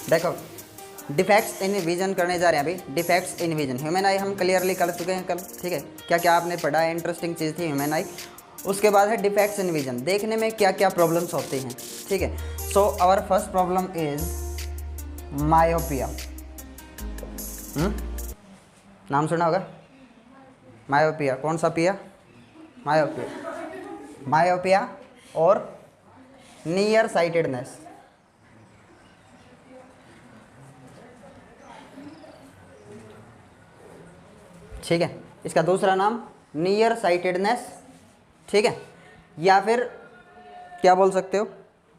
देखो defects in vision करने जा रहे हैं अभी। डिफेक्ट्स इन विजन, ह्यूमन आई हम क्लियरली कर चुके हैं कल, ठीक है। क्या क्या आपने पढ़ा है, इंटरेस्टिंग चीज़ थी ह्यूमन आई। उसके बाद है डिफेक्ट्स इन विजन, देखने में क्या क्या प्रॉब्लम्स होती हैं, ठीक है। So our first problem is myopia. नाम सुना होगा मायोपिया। कौन सा पिया? मायोपिया। मायोपिया और नियर साइटेडनेस। ठीक है, इसका दूसरा नाम नियर साइटेडनेस, ठीक है, या फिर क्या बोल सकते हो,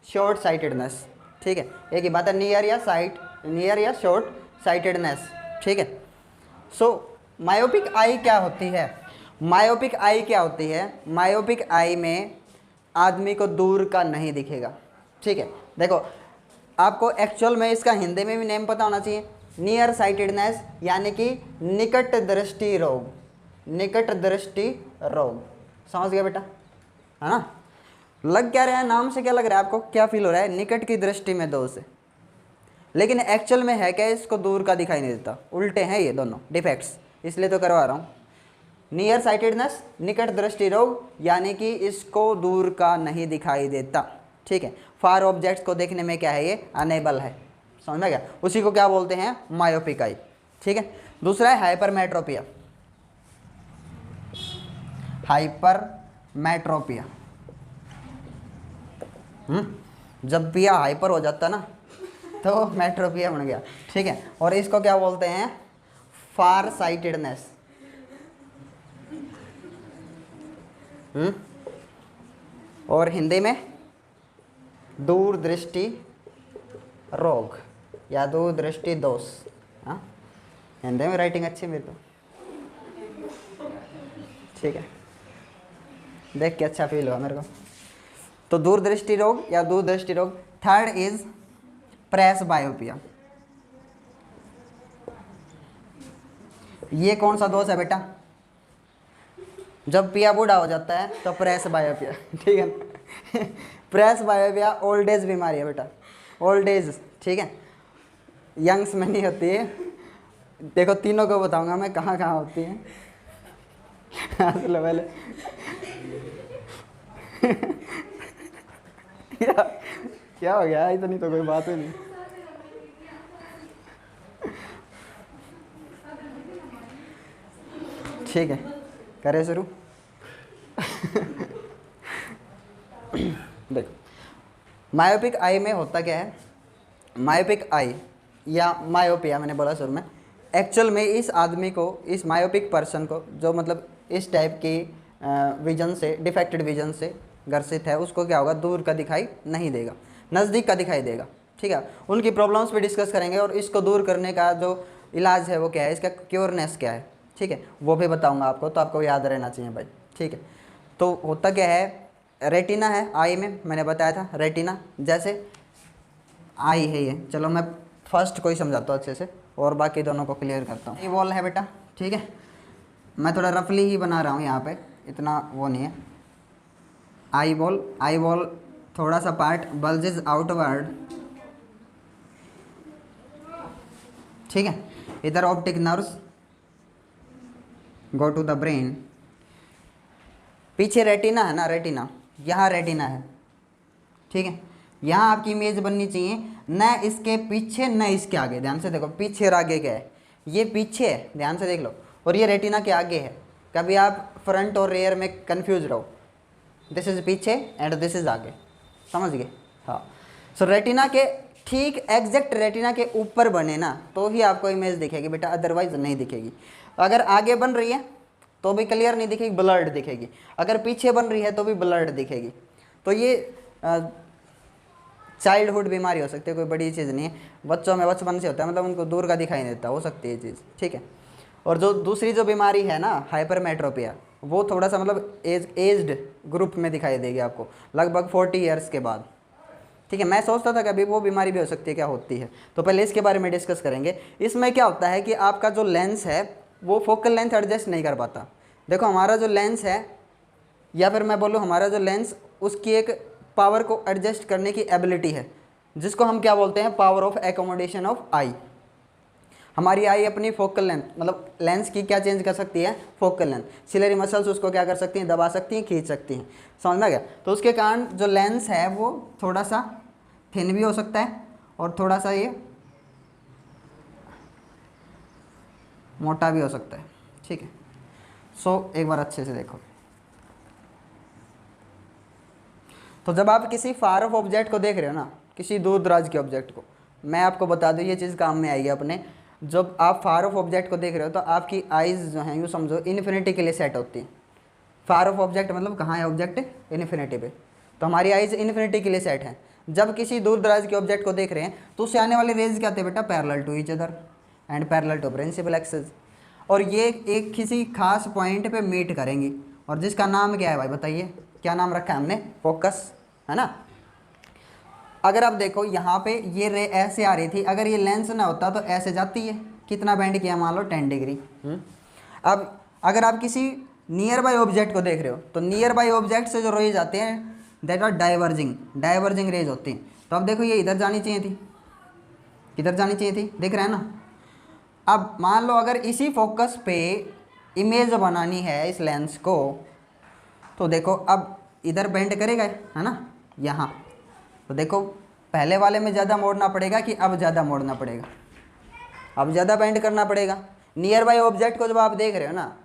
शॉर्ट साइटेडनेस, ठीक है। एक ही बात है, नियर या साइट, नियर या शॉर्ट साइटेडनेस, ठीक है। सो मायोपिक आई क्या होती है? मायोपिक आई क्या होती है? मायोपिक आई में आदमी को दूर का नहीं दिखेगा, ठीक है। देखो आपको एक्चुअल में इसका हिंदी में भी नेम पता होना चाहिए। नियर साइटेडनेस यानी कि निकट दृष्टि रोग, निकट दृष्टि रोग, समझ गया बेटा, है ना। लग क्या रहा है, नाम से क्या लग रहा है आपको, क्या फील हो रहा है? निकट की दृष्टि में दोष है, लेकिन एक्चुअल में है क्या, इसको दूर का दिखाई नहीं देता। उल्टे हैं ये दोनों डिफेक्ट्स, इसलिए तो करवा रहा हूँ। नियर साइटेडनेस निकट दृष्टि रोग यानी कि इसको दूर का नहीं दिखाई देता, ठीक है। फार ऑब्जेक्ट्स को देखने में क्या है, ये अनेबल है, समझ में गया। उसी को क्या बोलते हैं, मायोपिक आई, ठीक है। दूसरा है हाइपरमेट्रोपिया। हाइपरमेट्रोपिया, जब पिया हाइपर हो जाता ना तो मेट्रोपिया बन गया, ठीक है। और इसको क्या बोलते हैं, फार साइटेडनेस। और हिंदी में दूरदृष्टि रोग या दूरदृष्टि दोष। हाँ, हिंदी में राइटिंग अच्छी मेरे को, ठीक है, देख के अच्छा फील हुआ मेरे को। तो दूरदृष्टि रोग या दूरदृष्टि रोग। Third is presbyopia. ये कौन सा दोष है बेटा? जब पिया बूढ़ा हो जाता है तो प्रेस बायोपिया, ठीक है। प्रेस बायोपिया ओल्ड एज बीमारी है बेटा, ओल्ड एज, ठीक है, यंग्स में नहीं होती है। देखो तीनों को बताऊंगा मैं कहाँ कहाँ होती है। पहले क्या हो गया, इतनी तो कोई बात ही नहीं। ठीक है, करें शुरू। देखो मायोपिक आई में होता क्या है, मायोपिक आई या मायोपिया मैंने बोला शुरू में, एक्चुअल में इस आदमी को, इस मायोपिक पर्सन को, जो मतलब इस टाइप की विजन से, डिफेक्टेड विजन से ग्रसित है, उसको क्या होगा, दूर का दिखाई नहीं देगा, नज़दीक का दिखाई देगा, ठीक है। उनकी प्रॉब्लम्स पे डिस्कस करेंगे और इसको दूर करने का जो इलाज है वो क्या है, इसका क्योरनेस क्या है, ठीक है, वो भी बताऊंगा आपको, तो आपको याद रहना चाहिए भाई, ठीक है। तो होता क्या है, रेटिना है आई में, मैंने बताया था रेटिना, जैसे आई है ये, चलो मैं फर्स्ट को ही समझाता हूँ अच्छे से और बाकी दोनों को क्लियर करता हूँ। ये वॉल है बेटा, ठीक है, मैं थोड़ा रफली ही बना रहा हूँ यहाँ पे, इतना वो नहीं है। आई बॉल थोड़ा सा पार्ट बल्जेस आउटवर्ड, ठीक है। इधर optic nerves go to the brain. पीछे रेटिना है ना, रेटिना, यहाँ रेटिना है, ठीक है। यहाँ आपकी इमेज बननी चाहिए, न इसके पीछे न इसके आगे। ध्यान से देखो, पीछे और आगे क्या है, ये पीछे है, ध्यान से देख लो, और ये रेटिना के आगे है। कभी आप फ्रंट और रेयर में कंफ्यूज रहो, दिस इज पीछे एंड दिस इज आगे, समझ गए। हाँ, सो रेटिना के ठीक एग्जैक्ट रेटिना के ऊपर बने ना तो ही आपको इमेज दिखेगी बेटा, अदरवाइज नहीं दिखेगी। अगर आगे बन रही है तो भी क्लियर नहीं दिखेगी, ब्लर्ड दिखेगी। अगर पीछे बन रही है तो भी ब्लर्ड दिखेगी। तो ये चाइल्डहुड बीमारी हो सकती है, कोई बड़ी चीज़ नहीं है, बच्चों में बचपन से होता है, मतलब उनको दूर का दिखाई नहीं देता, हो सकती है ये चीज़, ठीक है। और जो दूसरी जो बीमारी है ना हाइपरमेट्रोपिया, वो थोड़ा सा मतलब एज्ड ग्रुप में दिखाई देगी आपको, लगभग 40 ईयर्स के बाद, ठीक है। मैं सोचता था कि अभी वो बीमारी भी हो सकती है, क्या होती है, तो पहले इसके बारे में डिस्कस करेंगे। इसमें क्या होता है कि आपका जो लेंस है वो फोकल लेंथ एडजस्ट नहीं कर पाता। देखो हमारा जो लेंस है, या फिर मैं बोलूँ हमारा जो लेंस, उसकी एक पावर को एडजस्ट करने की एबिलिटी है, जिसको हम क्या बोलते हैं, पावर ऑफ एकोमोडेशन ऑफ आई। हमारी आई अपनी फोकल लेंथ, मतलब लेंस की क्या चेंज कर सकती है, फोकल लेंथ। सिलरी मसल्स उसको क्या कर सकती हैं, दबा सकती हैं, खींच सकती हैं, समझ में आ गया। तो उसके कारण जो लेंस है वो थोड़ा सा थिन भी हो सकता है और थोड़ा सा ये मोटा भी हो सकता है, ठीक है। सो एक बार अच्छे से देखो। तो जब आप किसी फार ऑफ ऑब्जेक्ट को देख रहे हो ना, किसी दूर दराज के ऑब्जेक्ट को, मैं आपको बता दूं ये चीज़ काम में आएगी अपने। जब आप फार ऑफ ऑब्जेक्ट को देख रहे हो तो आपकी आइज़ जो हैं यूँ समझो इन्फिनिटी के लिए सेट होती हैं। फार ऑफ ऑब्जेक्ट मतलब कहाँ है ऑब्जेक्ट, इन्फिनिटी पे, तो हमारी आइज़ इन्फिनिटी के लिए सेट है। जब किसी दूर दराज के ऑब्जेक्ट को देख रहे हैं तो उससे आने वाले रेज क्या थे बेटा, parallel to each other and parallel to principal axis, और ये एक किसी खास पॉइंट पे मीट करेंगी, और जिसका नाम क्या है भाई बताइए, क्या नाम रखा है हमने, फोकस, है ना। अगर आप देखो यहाँ पे ये रे ऐसे आ रही थी, अगर ये लेंस ना होता तो ऐसे जाती है, कितना बेंड किया मान लो 10 डिग्री। अब अगर आप किसी नियर बाय ऑब्जेक्ट को देख रहे हो तो नियर बाय ऑब्जेक्ट से जो रेज आते हैं दैट आर डाइवर्जिंग रेज होती हैं। तो अब देखो ये इधर जानी चाहिए थी, किधर जानी चाहिए थी, दिख रहा है ना। अब मान लो अगर इसी फोकस पे इमेज बनानी है इस लेंस को, तो देखो अब इधर बेंड करेगा, है ना, यहाँ। तो देखो पहले वाले में ज़्यादा मोड़ना पड़ेगा कि अब ज़्यादा मोड़ना पड़ेगा, अब ज़्यादा बेंड करना पड़ेगा। नियर बाय ऑब्जेक्ट को जब आप देख रहे हो ना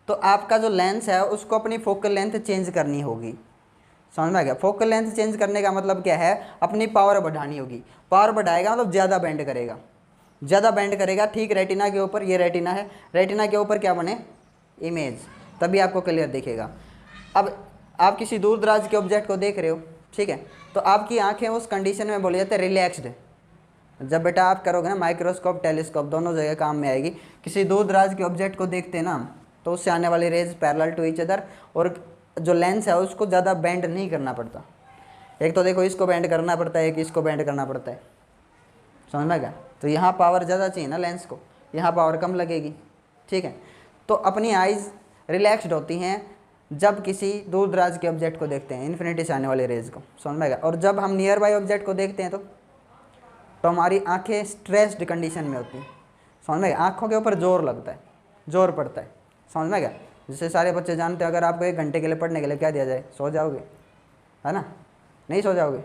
तो आपका जो लेंस है उसको अपनी फोकल लेंथ चेंज करनी होगी, समझ में आ गया। फोकल लेंथ चेंज करने का मतलब क्या है, अपनी पावर बढ़ानी होगी। पावर बढ़ाएगा मतलब ज़्यादा बेंड करेगा, ज़्यादा बेंड करेगा, ठीक रेटिना के ऊपर, ये रेटिना है, रेटिना के ऊपर क्या बने, इमेज, तभी आपको क्लियर दिखेगा। अब आप किसी दूर दराज के ऑब्जेक्ट को देख रहे हो, ठीक है, तो आपकी आंखें उस कंडीशन में बोली जाती है रिलैक्स्ड। जब बेटा आप करोगे ना माइक्रोस्कोप टेलीस्कोप दोनों जगह काम में आएगी। किसी दूर दराज के ऑब्जेक्ट को देखते हैं ना तो उससे आने वाली rays parallel to each other, और जो लेंस है उसको ज़्यादा बेंड नहीं करना पड़ता। एक तो देखो इसको बेंड करना पड़ता है, एक इसको बेंड करना पड़ता है, समझ में क्या। तो यहाँ पावर ज़्यादा चाहिए ना लेंस को, यहाँ पावर कम लगेगी, ठीक है। तो अपनी आइज़ रिलैक्स्ड होती हैं जब किसी दूर दराज के ऑब्जेक्ट को देखते हैं, इन्फिनिटी से आने वाले रेज को, समझ में आएगा। और जब हम नियर बाय ऑब्जेक्ट को देखते हैं तो हमारी आंखें स्ट्रेस्ड कंडीशन में होती हैं, समझ में आएगा। आँखों के ऊपर जोर लगता है, जोर पड़ता है, समझ में आएगा। जैसे सारे बच्चे जानते हैं अगर आपको 1 घंटे के लिए पढ़ने के लिए क्या दिया जाए, सो जाओगे, है ना, नहीं सो जाओगे।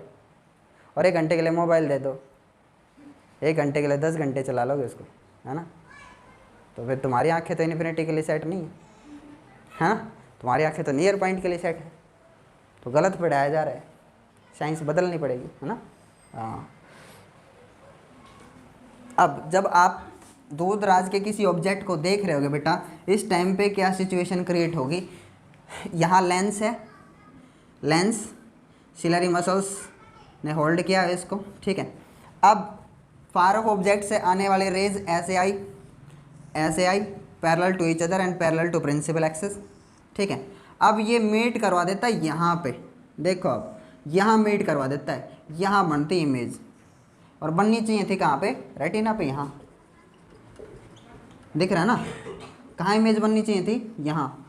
और 1 घंटे के लिए मोबाइल दे दो, 1 घंटे के लिए 10 घंटे चला लोगे उसको, है ना। तो फिर तुम्हारी आंखें तो इन्फिनिटी के लिए सेट नहीं है, हाँ, तुम्हारी आंखें तो नियर पॉइंट के लिए सेट है। तो गलत पढ़ाया जा रहा है, साइंस बदलनी पड़ेगी, है ना। हाँ, अब जब आप दूर दराज के किसी ऑब्जेक्ट को देख रहे होगे बेटा, इस टाइम पे क्या सिचुएशन क्रिएट होगी, यहाँ लेंस है, लेंस सिलरी मसल्स ने होल्ड किया है इसको, ठीक है। अब फार ऑफ ऑब्जेक्ट से आने वाले रेज ऐसे आई parallel to each other and parallel to principal axis, ठीक है। अब ये मीट करवा देता है यहाँ पे, देखो अब यहाँ मीट करवा देता है, यहाँ बनती इमेज, और बननी चाहिए थी कहाँ पे, रेटिना पे, यहाँ दिख रहा है ना, कहाँ इमेज बननी चाहिए थी, यहाँ,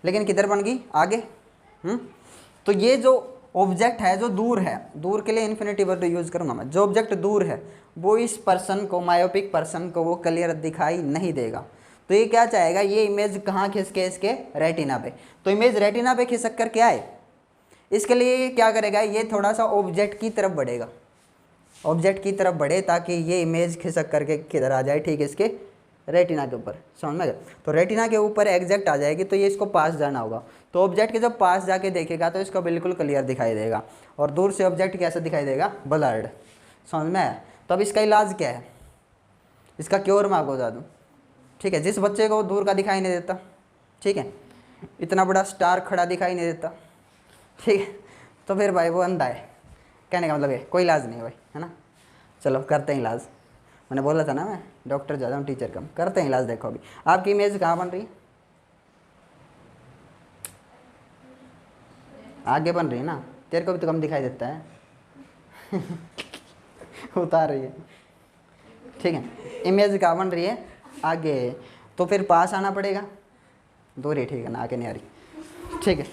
लेकिन किधर बन गई, आगे। तो ये जो ऑब्जेक्ट है जो दूर है, दूर के लिए इन्फिनिटी वर्ड यूज़ करूँगा मैं, जो ऑब्जेक्ट दूर है वो इस पर्सन को, मायोपिक पर्सन को वो क्लियर दिखाई नहीं देगा। तो ये क्या चाहेगा, ये इमेज कहाँ खिसके, इसके रेटिना पे। तो इमेज रेटिना पे खिसक कर क्या है, इसके लिए ये क्या करेगा, ये थोड़ा सा ऑब्जेक्ट की तरफ बढ़ेगा, ऑब्जेक्ट की तरफ बढ़े ताकि ये इमेज खिसक करके किधर आ जाए, ठीक है, इसके रेटिना के ऊपर, समझ में गया। तो रेटिना के ऊपर एग्जैक्ट आ जाएगी तो ये इसको पास जाना होगा। तो ऑब्जेक्ट के जब पास जाके देखेगा तो इसको बिल्कुल क्लियर दिखाई देगा, और दूर से ऑब्जेक्ट कैसे दिखाई देगा, ब्लर्ड, समझ में आया। तो अब इसका इलाज क्या है, इसका क्योर मैं आपको बता दूँ, ठीक है। जिस बच्चे को दूर का दिखाई नहीं देता, ठीक है, इतना बड़ा स्टार खड़ा दिखाई नहीं देता, ठीक है, तो फिर भाई वो अंधा है, कहने का मतलब है कोई इलाज नहीं भाई, है ना। चलो करते हैं इलाज, मैंने बोला था ना मैं डॉक्टर ज़्यादा हूँ टीचर कम, करते हैं इलाज। देखो अभी आपकी इमेज कहाँ बन रही है, आगे बन रही है ना, तेरे को भी तो कम दिखाई देता है उतार रही है, ठीक है। इमेज कहाँ बन रही है, आगे, तो फिर पास आना पड़ेगा, दूरी, ठीक है ना, आगे नहीं आ रही, ठीक है।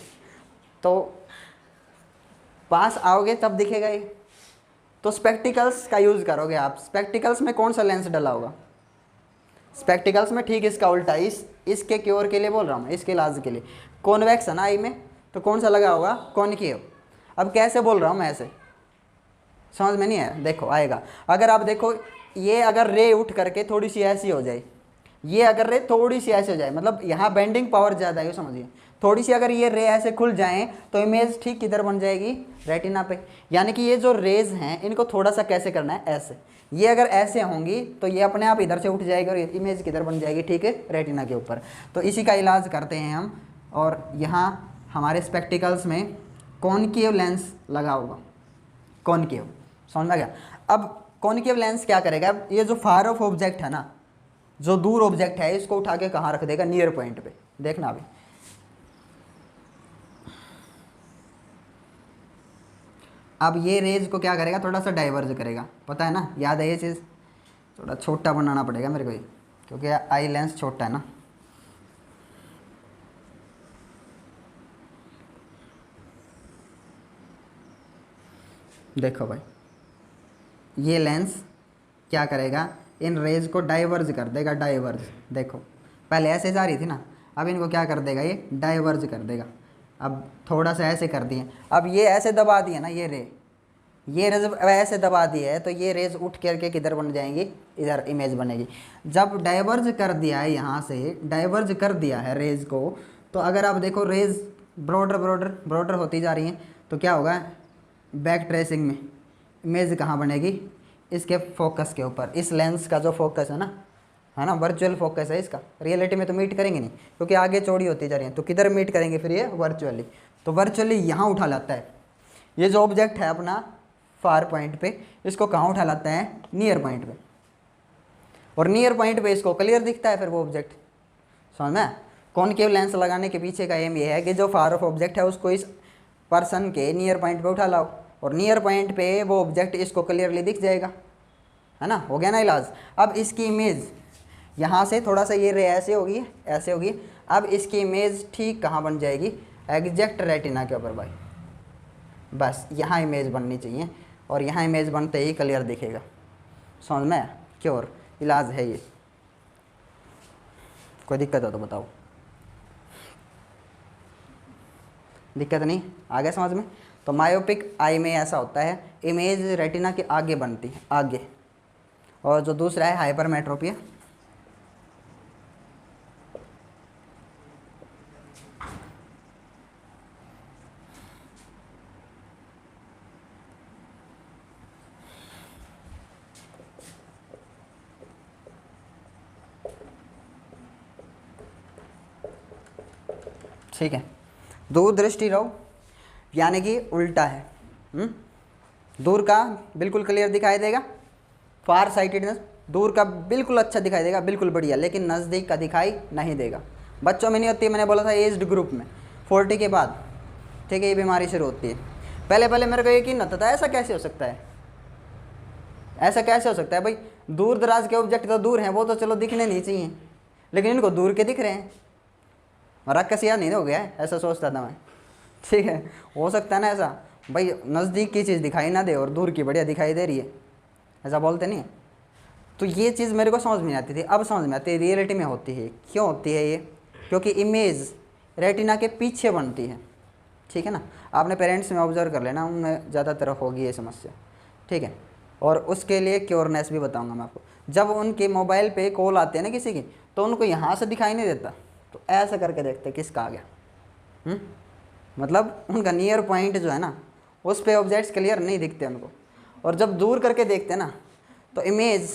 तो पास आओगे तब दिखेगा ये, तो स्पेक्टिकल्स का यूज़ करोगे आप। स्पेक्टिकल्स में कौन सा लेंस डला होगा? स्पेक्टिकल्स में ठीक इसका उल्टा, इसके क्योर के लिए बोल रहा हूँ, इसके इलाज के लिए। कॉन्वेक्स है ना आई में, तो कौन सा लगा होगा? कॉनकेव। अब कैसे बोल रहा हूँ मैं ऐसे, समझ में नहीं है? देखो आएगा। अगर आप देखो, ये अगर रे उठ करके थोड़ी सी ऐसी हो जाए, ये अगर रे थोड़ी सी ऐसे हो जाए, मतलब यहाँ बेंडिंग पावर ज़्यादा है, समझिए थोड़ी सी अगर ये रे ऐसे खुल जाएं तो इमेज ठीक किधर बन जाएगी? रेटिना पे। यानी कि ये जो रेज हैं इनको थोड़ा सा कैसे करना है? ऐसे। ये अगर ऐसे होंगी तो ये अपने आप इधर से उठ जाएगी और इमेज किधर बन जाएगी? ठीक है, रेटिना के ऊपर। तो इसी का इलाज करते हैं हम। और यहाँ हमारे स्पेक्टिकल्स में कॉनकेव लेंस लगा होगा, कॉनकेव। समझ में आ गया? अब कॉनकेव लेंस क्या करेगा? अब ये जो फार ऑफ ऑब्जेक्ट है ना, जो दूर ऑब्जेक्ट है, इसको उठा के कहाँ रख देगा? नियर पॉइंट पे। देखना अभी, अब ये रेज को क्या करेगा? थोड़ा सा डाइवर्ज करेगा, पता है ना, याद है ये चीज़? थोड़ा छोटा बनाना पड़ेगा मेरे को ये, क्योंकि आई लेंस छोटा है ना। देखो भाई, ये लेंस क्या करेगा? इन रेज को डाइवर्ज कर देगा, डाइवर्ज। देखो पहले ऐसे जा रही थी ना, अब इनको क्या कर देगा? ये डाइवर्ज कर देगा। अब थोड़ा सा ऐसे कर दिए, अब ये ऐसे दबा दिए ना ये रे, ये रेज ऐसे दबा दिया है तो ये रेज उठ करके किधर बन जाएंगी? इधर इमेज बनेगी। जब डाइवर्ज कर दिया है, यहाँ से डाइवर्ज कर दिया है रेज को, तो अगर आप देखो रेज ब्रॉडर ब्रॉडर ब्रॉडर होती जा रही हैं, तो क्या होगा? बैक ट्रेसिंग में इमेज कहाँ बनेगी? इसके फोकस के ऊपर। इस लेंस का जो फोकस है ना, वर्चुअल फोकस है इसका। रियलिटी में तो मीट करेंगे नहीं, क्योंकि आगे चौड़ी होती जा रही है, तो किधर मीट करेंगे फिर? ये वर्चुअली। तो वर्चुअली यहाँ उठा लाता है ये जो ऑब्जेक्ट है अपना फार पॉइंट पे, इसको कहाँ उठा लाता है? नियर पॉइंट पे। और नियर पॉइंट पे इसको क्लियर दिखता है फिर वो ऑब्जेक्ट। समझ में? कॉनकेव लेंस लगाने के पीछे का एम ये है कि जो फार ऑफ ऑब्जेक्ट है उसको इस पर्सन के नियर पॉइंट पे उठा लाओ, और नियर पॉइंट पे वो ऑब्जेक्ट इसको क्लियरली दिख जाएगा, है ना? हो गया ना इलाज? अब इसकी इमेज यहाँ से थोड़ा सा ये रे ऐसे होगी, ऐसे होगी। अब इसकी इमेज ठीक कहाँ बन जाएगी? एग्जैक्ट रेटिना के ऊपर भाई। बस यहाँ इमेज बननी चाहिए, और यहाँ इमेज बनते ही क्लियर दिखेगा। समझ में? क्योर इलाज है ये। कोई दिक्कत हो तो बताओ। दिक्कत नहीं? आ गया समझ में? तो मायोपिक आई में ऐसा होता है, इमेज रेटिना के आगे बनती है, आगे। और जो दूसरा है हाइपरमेट्रोपिया, ठीक है। दूर दृष्टि रहो, यानी कि उल्टा है। दूर का बिल्कुल क्लियर दिखाई देगा, फार साइटेडनेस, दूर का बिल्कुल अच्छा दिखाई देगा, बिल्कुल बढ़िया, लेकिन नज़दीक का दिखाई नहीं देगा। बच्चों में नहीं होती, मैंने बोला था एज्ड ग्रुप में, 40 के बाद, ठीक है, ये बीमारी शुरू होती है। पहले पहले मेरे को यकीन नहीं था, ऐसा कैसे हो सकता है? ऐसा कैसे हो सकता है भाई? दूर दराज के ऑब्जेक्ट तो दूर हैं, वो तो चलो दिखने नहीं चाहिए, लेकिन इनको दूर के दिख रहे हैं। मराकसिया नहीं हो गया है, ऐसा सोचता था मैं। ठीक है, हो सकता है ना ऐसा भाई, नज़दीक की चीज़ दिखाई ना दे और दूर की बढ़िया दिखाई दे रही है, ऐसा बोलते नहीं? तो ये चीज़ मेरे को समझ में नहीं आती थी, अब समझ में आती है। रियलिटी में होती है। क्यों होती है ये? क्योंकि इमेज रेटिना के पीछे बनती है, ठीक है ना? आपने पेरेंट्स में ऑब्जर्व कर लेना, उनमें ज़्यादातर होगी ये समस्या, ठीक है? और उसके लिए क्योरनेस भी बताऊंगा मैं आपको। जब उनके मोबाइल पे कॉल आते हैं ना किसी की, तो उनको यहाँ से दिखाई नहीं देता, तो ऐसा करके देखते किसका आ गया। मतलब उनका नियर पॉइंट जो है ना, उस पे ऑब्जेक्ट्स क्लियर नहीं दिखते उनको। और जब दूर करके देखते ना, तो इमेज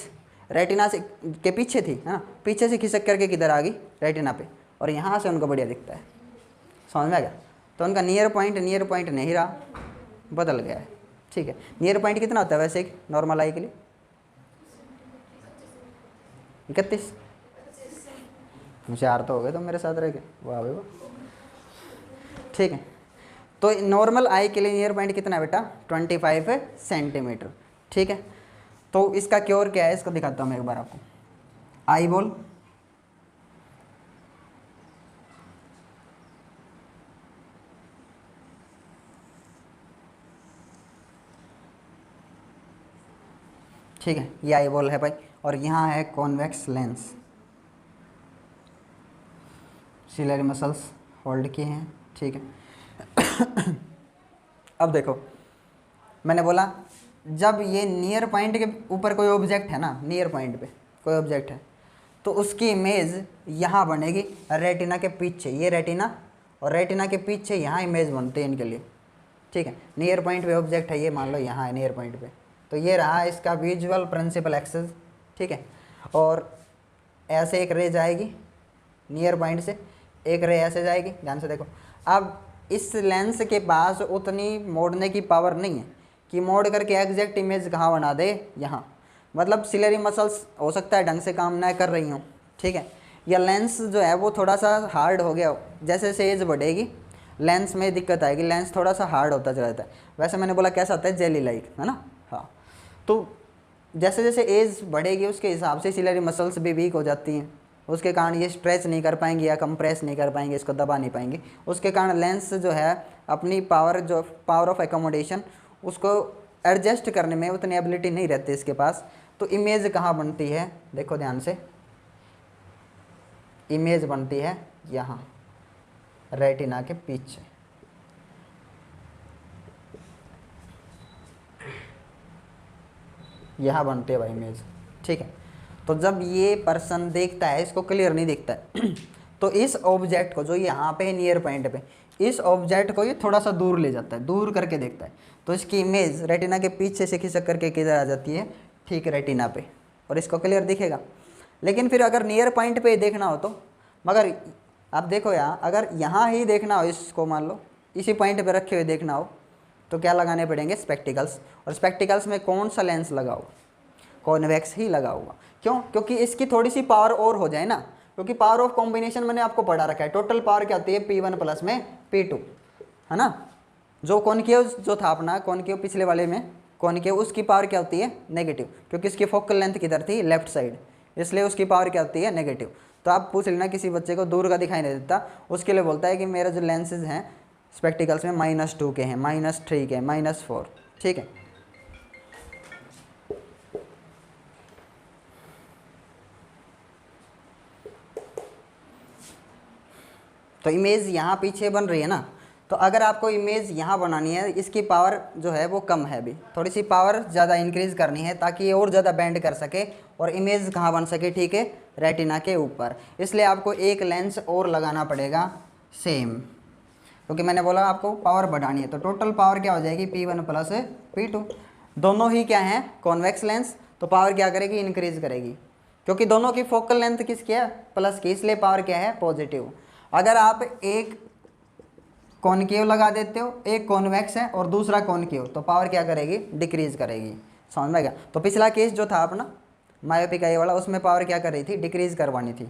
रेटिना से के पीछे थी, है ना, पीछे से खिसक करके किधर आ गई? रेटिना पे, और यहाँ से उनको बढ़िया दिखता है। समझ में आ गया? तो उनका नियर पॉइंट नहीं रहा, बदल गया है, ठीक है? नियर पॉइंट कितना होता है वैसे एक नॉर्मल आई के लिए? 31। होशियार तो हो गए तो मेरे साथ रह गए, वाह भाई वाह। ठीक है, तो नॉर्मल आई के लिए नियर पॉइंट कितना है बेटा? 25 सेंटीमीटर, ठीक है? तो इसका क्योर क्या है, इसको दिखाता हूँ मैं एक बार आपको। आई बॉल, ठीक है, ये आई बॉल है भाई, और यहाँ है convex lens, ciliary muscles hold किए हैं, ठीक है। अब देखो, मैंने बोला जब ये नियर पॉइंट के ऊपर कोई ऑब्जेक्ट है ना, नियर पॉइंट पे कोई ऑब्जेक्ट है, तो उसकी इमेज यहाँ बनेगी रेटिना के पीछे, ये रेटिना और रेटिना के पीछे यहाँ इमेज बनती है इनके लिए, ठीक है। नियर पॉइंट पे ऑब्जेक्ट है, ये मान लो यहाँ है नियर पॉइंट पे, तो ये रहा इसका विजुअल प्रिंसिपल एक्सेस, ठीक है। और ऐसे एक रे जाएगी नियर पॉइंट से, एक रे ऐसे जाएगी, ध्यान से देखो। अब इस लेंस के पास उतनी मोड़ने की पावर नहीं है कि मोड़ करके एग्जैक्ट इमेज कहाँ बना दे, यहाँ। मतलब सिलरी मसल्स हो सकता है ढंग से काम ना कर रही हूँ, ठीक है, या लेंस जो है वो थोड़ा सा हार्ड हो गया हो, जैसे जैसे एज बढ़ेगी लेंस में दिक्कत आएगी, लेंस थोड़ा सा हार्ड होता चला जाता है। वैसे मैंने बोला कैसा होता है, जेली लाइक, है ना। हाँ, तो जैसे जैसे एज बढ़ेगी उसके हिसाब से सिलरी मसल्स भी वीक हो जाती हैं, उसके कारण ये स्ट्रेच नहीं कर पाएंगे या कंप्रेस नहीं कर पाएंगे, इसको दबा नहीं पाएंगे, उसके कारण लेंस जो है अपनी पावर ऑफ एकोमोडेशन उसको एडजस्ट करने में उतनी एबिलिटी नहीं रहती इसके पास। तो इमेज कहाँ बनती है, देखो ध्यान से, इमेज बनती है यहाँ रेटिना के पीछे, यहाँ बनती है भाई इमेज, ठीक है। तो जब ये पर्सन देखता है, इसको क्लियर नहीं दिखता है तो इस ऑब्जेक्ट को जो यहाँ पे है नियर पॉइंट पे, इस ऑब्जेक्ट को ये थोड़ा सा दूर ले जाता है, दूर करके देखता है, तो इसकी इमेज रेटिना के पीछे से खिसक करके किधर आ जाती है, ठीक रेटिना पे, और इसको क्लियर दिखेगा। लेकिन फिर अगर नियर पॉइंट पे देखना हो तो, मगर आप देखो यहाँ, अगर यहाँ ही देखना हो, इसको मान लो इसी पॉइंट पे रखे हुए देखना हो, तो क्या लगाने पड़ेंगे, स्पेक्टिकल्स। और स्पेक्टिकल्स में कौन सा लेंस लगाओ, कॉन्वेक्स ही लगा हुआ। क्यों, क्योंकि इसकी थोड़ी सी पावर और हो जाए ना, क्योंकि पावर ऑफ कॉम्बिनेशन मैंने आपको पढ़ा रखा है, टोटल पावर क्या होती है P1 प्लस में P2, है ना। जो कॉनकेव जो था अपना कॉनकेव पिछले वाले में कॉनकेव, उसकी पावर क्या होती है, नेगेटिव, क्योंकि इसकी फोकल लेंथ किधर थी, लेफ्ट साइड, इसलिए उसकी पावर क्या होती है, नेगेटिव। तो आप पूछ लेना किसी बच्चे को दूर का दिखाई नहीं देता, उसके लिए बोलता है कि मेरे जो लेंसेज हैं स्पेक्टिकल्स में -2 के हैं, -3 के हैं, -4, ठीक है। तो इमेज यहाँ पीछे बन रही है ना, तो अगर आपको इमेज यहाँ बनानी है, इसकी पावर जो है वो कम है, अभी थोड़ी सी पावर ज़्यादा इंक्रीज़ करनी है ताकि ये और ज़्यादा बेंड कर सके और इमेज कहाँ बन सके, ठीक है, रेटिना के ऊपर। इसलिए आपको एक लेंस और लगाना पड़ेगा सेम, क्योंकि मैंने बोला आपको पावर बढ़ानी है, तो टोटल पावर क्या हो जाएगी, P1 प्लस P2। दोनों ही क्या हैं, कॉन्वेक्स लेंस, तो पावर क्या करेगी, इंक्रीज करेगी, क्योंकि दोनों की फोकल लेंथ किसकी है, प्लस की, इसलिए पावर क्या है, पॉजिटिव। अगर आप एक कॉनकेव लगा देते हो, एक कॉन्वेक्स है और दूसरा कॉनकेव, तो पावर क्या करेगी, डिक्रीज करेगी, समझ में गया। तो पिछला केस जो था अपना मायोपिक आई वाला, उसमें पावर क्या कर रही थी, डिक्रीज करवानी थी,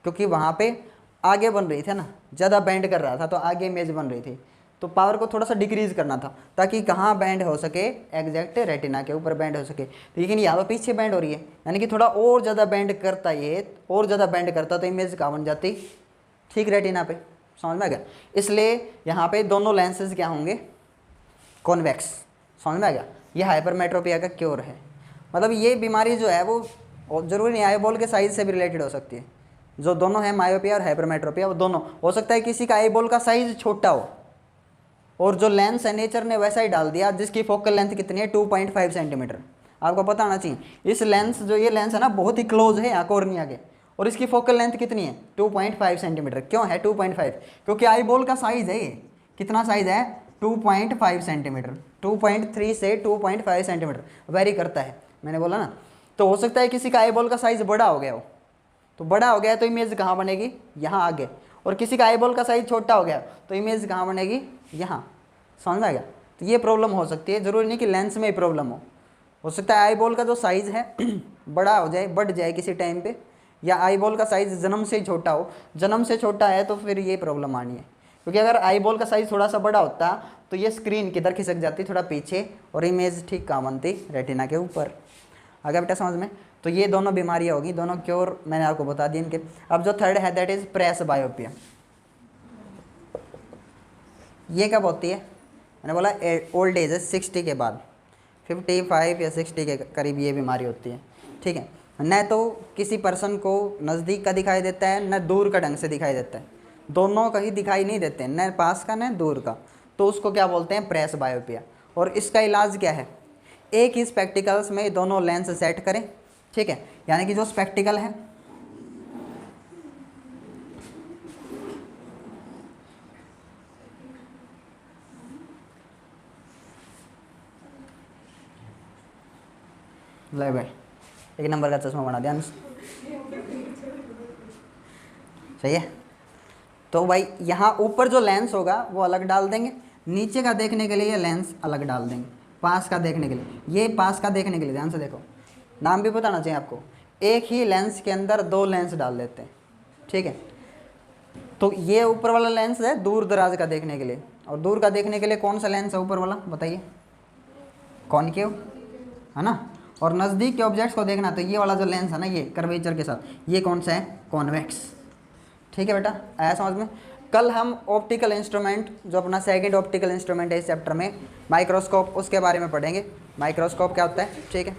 क्योंकि वहाँ पे आगे बन रही थी ना, ज़्यादा बैंड कर रहा था तो आगे इमेज बन रही थी, तो पावर को थोड़ा सा डिक्रीज करना था ताकि कहाँ बैंड हो सके, एग्जैक्ट रेटिना के ऊपर बैंड हो सके। लेकिन यहाँ पर पीछे बैंड हो रही है, यानी कि थोड़ा और ज़्यादा बैंड करता, ये और ज़्यादा बैंड करता तो इमेज कहाँ बन जाती, ठीक रेटिना पे, समझ में आ गया। इसलिए यहाँ पे दोनों लेंसेज क्या होंगे, कॉन्वेक्स, समझ में आ गया। ये हाइपरमेट्रोपिया का क्योर है, मतलब ये बीमारी जो है वो जरूरी नहीं आईबॉल के साइज से भी रिलेटेड हो सकती है। जो दोनों है मायोपिया और हाइपरमेट्रोपिया, वो दोनों हो सकता है किसी का आईबॉल का साइज छोटा हो और जो लेंस है नेचर ने वैसा ही डाल दिया, जिसकी फोकल लेंथ कितनी है, 2.5 सेंटीमीटर। आपको पता होना चाहिए इस लेंस, जो ये लेंस है ना बहुत ही क्लोज है यहाँ कॉर्निया के, और इसकी फोकल लेंथ कितनी है, 2.5 सेंटीमीटर। क्यों है 2.5, क्योंकि आई बॉल का साइज है ये, कितना साइज है, 2.5 सेंटीमीटर, 2.3 से 2.5 सेंटीमीटर वेरी करता है, मैंने बोला ना। तो हो सकता है किसी का आई बॉल का साइज बड़ा हो गया हो, तो बड़ा हो गया तो इमेज कहाँ बनेगी, यहाँ आगे, और किसी का आई बॉल का साइज छोटा हो गया तो इमेज कहाँ बनेगी, यहाँ, समझ में आ गया। तो ये प्रॉब्लम हो सकती है, ज़रूरी नहीं कि लेंस में ही प्रॉब्लम हो सकता है आई बॉल का जो साइज़ है बड़ा हो जाए, बढ़ जाए किसी टाइम पे, या आई बॉल का साइज़ जन्म से ही छोटा हो, जन्म से छोटा है तो फिर ये प्रॉब्लम आनी है। क्योंकि अगर आई बॉल का साइज़ थोड़ा सा बड़ा होता तो ये स्क्रीन किधर खिसक जाती, थोड़ा पीछे, और इमेज ठीक कहाँ बनती, रेटिना के ऊपर। आगे बेटा समझ में। तो ये दोनों बीमारियाँ होगी, दोनों क्योर मैंने आपको बता दी इनके। अब जो थर्ड है दैट इज़ प्रेस बायोपिया। ये कब होती है, मैंने बोला ओल्ड एज है 60 के बाद, 55 या 60 के करीब ये बीमारी होती है। ठीक है, न तो किसी पर्सन को नज़दीक का दिखाई देता है न दूर का ढंग से दिखाई देता है, दोनों का ही दिखाई नहीं देते, न पास का न दूर का, तो उसको क्या बोलते हैं, प्रेस बायोपिया। और इसका इलाज क्या है, एक ही स्पेक्टिकल्स में दोनों लेंस सेट करें। ठीक है, यानी कि जो स्पेक्टिकल है ले भाई, 1 नंबर का चश्मा बना दिया, सही है। तो भाई यहाँ ऊपर जो लेंस होगा वो अलग डाल देंगे, नीचे का देखने के लिए लेंस अलग डाल देंगे, पास का देखने के लिए। ये पास का देखने के लिए ध्यान से देखो, नाम भी बताना चाहिए आपको, एक ही लेंस के अंदर 2 लेंस डाल देते हैं। ठीक है, तो ये ऊपर वाला लेंस है दूर दराज का देखने के लिए, और दूर का देखने के लिए कौन सा लेंस है ऊपर वाला, बताइए, कॉनकेव है ना। और नज़दीक के ऑब्जेक्ट्स को देखना तो ये वाला जो लेंस है ना, ये कर्वेचर के साथ, ये कौन सा है, कॉन्वेक्स। ठीक है बेटा, आया समझ में। कल हम ऑप्टिकल इंस्ट्रूमेंट, जो अपना सेकंड ऑप्टिकल इंस्ट्रूमेंट है इस चैप्टर में, माइक्रोस्कोप, उसके बारे में पढ़ेंगे। माइक्रोस्कोप क्या होता है, ठीक है।